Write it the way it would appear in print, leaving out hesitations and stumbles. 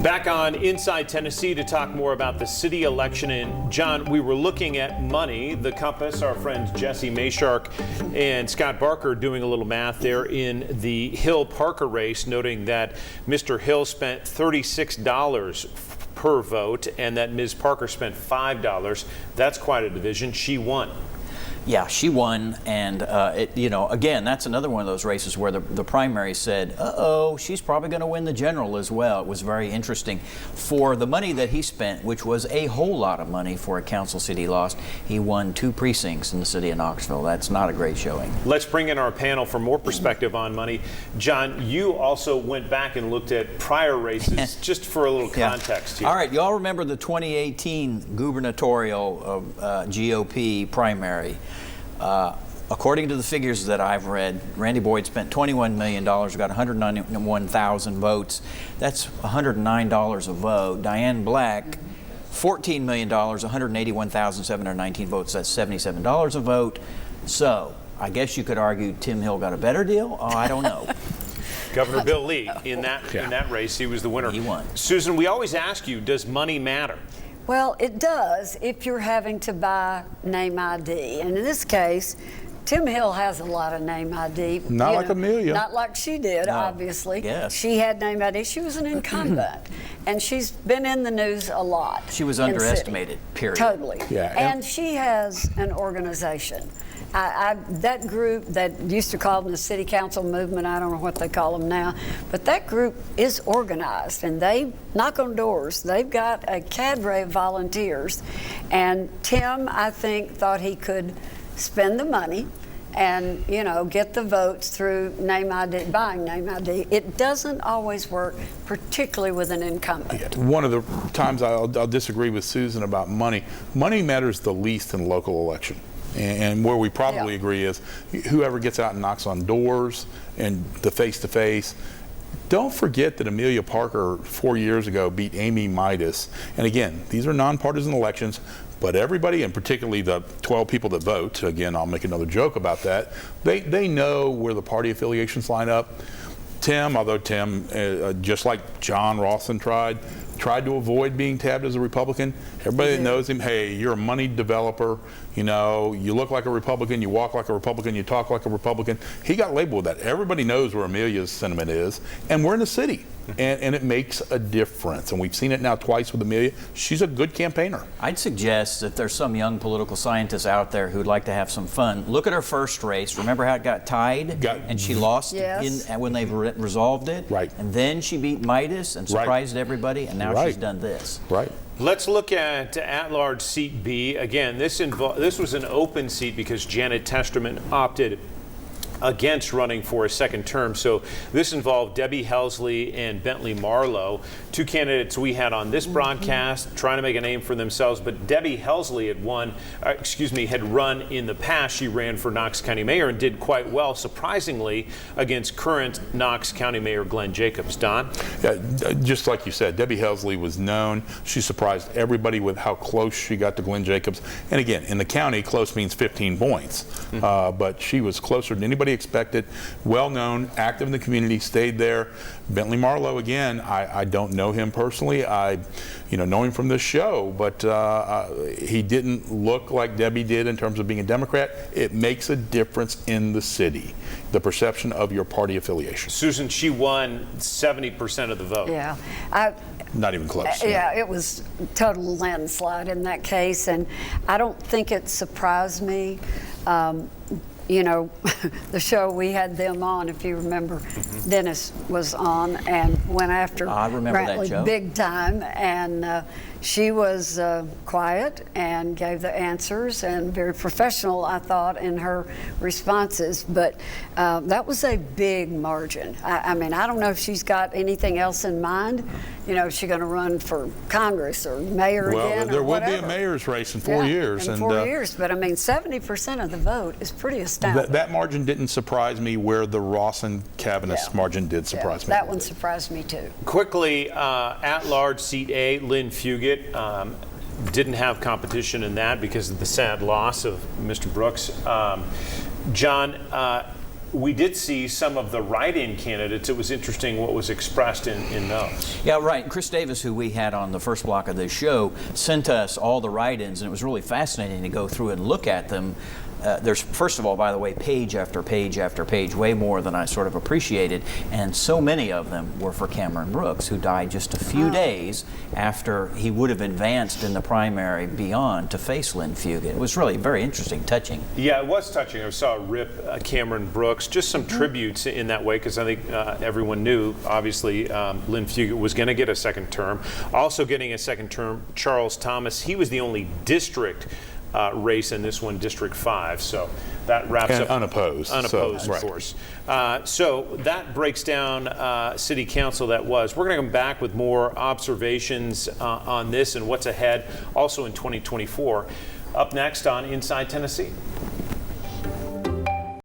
Back on Inside Tennessee to talk more about the city election. And John, we were looking at money. The Compass, our friends Jesse Mayshark and Scott Barker doing a little math there in the Hill-Parker race, noting that Mr. Hill spent $36 per vote and that Ms. Parker spent $5. That's quite a division. She won. Yeah, she won, and again, that's another one of those races where the primary said, uh-oh, she's probably going to win the general as well. It was very interesting. For the money that he spent, which was a whole lot of money for a council seat he lost, he won 2 precincts in the city of Knoxville. That's not a great showing. Let's bring in our panel for more perspective on money. John, you also went back and looked at prior races just for a little context here. All right, y'all remember the 2018 gubernatorial GOP primary. According to the figures that I've read, Randy Boyd spent $21 million, got 191,000 votes. That's $109 a vote. Diane Black, $14 million, 181,719 votes. That's $77 a vote. So I guess you could argue Tim Hill got a better deal. Oh, I don't know. Governor Bill Lee in that race, he was the winner. He won. Susan, we always ask you, does money matter? Well, it does if you're having to buy name ID. And in this case, Tim Hill has a lot of name ID. Not like Amelia. Not like she did, obviously. Yes. She had name ID. She was an incumbent. And she's been in the news a lot. She was underestimated, period. Totally. Yeah. And she has an organization. That group that used to call them the City Council Movement, I don't know what they call them now, but that group is organized and they knock on doors. They've got a cadre of volunteers. And Tim, I think, thought he could spend the money and, get the votes through name ID, buying name ID. It doesn't always work, particularly with an incumbent. One of the times I'll disagree with Susan about money. Money matters the least in local election. And where we probably agree is whoever gets out and knocks on doors and the face-to-face. Don't forget that Amelia Parker 4 years ago beat Amy Midas. And again, these are nonpartisan elections, but everybody, and particularly the 12 people that vote, again, I'll make another joke about that, they know where the party affiliations line up. Tim, although Tim, just like John Rawson tried to avoid being tabbed as a Republican. Everybody that knows him, hey, you're a moneyed developer, you look like a Republican, you walk like a Republican, you talk like a Republican. He got labeled with that. Everybody knows where Amelia's sentiment is, and we're in the city, and it makes a difference. And we've seen it now twice with Amelia. She's a good campaigner. I'd suggest that there's some young political scientists out there who'd like to have some fun. Look at her first race. Remember how it got tied? And she lost when they resolved it? Right. And then she beat Midas and surprised everybody, and now she's done this. Right. Let's look at-large seat B. Again, this was an open seat because Janet Testerman opted against running for a second term. So this involved Debbie Helsley and Bentley Marlowe, 2 candidates we had on this broadcast trying to make a name for themselves. But Debbie Helsley had run in the past. She ran for Knox County Mayor and did quite well, surprisingly, against current Knox County Mayor Glenn Jacobs. Don? Yeah, just like you said, Debbie Helsley was known. She surprised everybody with how close she got to Glenn Jacobs. And again, in the county, close means 15 points. But she was closer than anybody expected. Well known, active in the community, stayed there. Bentley Marlowe, again, I don't know him personally. I know him from this show, but he didn't look like Debbie did in terms of being a Democrat. It makes a difference in the city, the perception of your party affiliation. Susan, she won 70% of the vote. Yeah. Not even close. Yeah, it was total landslide in that case, and I don't think it surprised me. The show we had them on, if you remember, Dennis was on and went after Brantley big time, and she was quiet and gave the answers and very professional, I thought, in her responses. But that was a big margin. I mean, I don't know if she's got anything else in mind. Is she going to run for Congress or mayor again? Well, there will be a mayor's race in 4 years. In 4 years, but I mean, 70% of the vote is pretty astounding. That margin didn't surprise me where the Rawson-Cavanis margin did surprise me. That one surprised me too. Quickly, at-large seat A, Lynn Fugit. Didn't have competition in that because of the sad loss of Mr. Brooks. John, we did see some of the write-in candidates. It was interesting what was expressed in those. Yeah, right. Chris Davis, who we had on the first block of this show, sent us all the write-ins, and it was really fascinating to go through and look at them. There's, first of all, by the way, page after page after page, way more than I sort of appreciated, and so many of them were for Cameron Brooks, who died just a few days after he would have advanced in the primary beyond to face Lynn Fugit. It was really very interesting, touching. Yeah, it was touching. I saw Rip Cameron Brooks, just some tributes in that way, because I think everyone knew, obviously, Lynn Fugit was going to get a second term. Also getting a second term, Charles Thomas. He was the only district race in this one, District 5. So that wraps And up. unopposed. Unopposed, So, of course. So that breaks down City Council that was. We're going to come back with more observations on this and what's ahead, also in 2024. Up next on Inside Tennessee.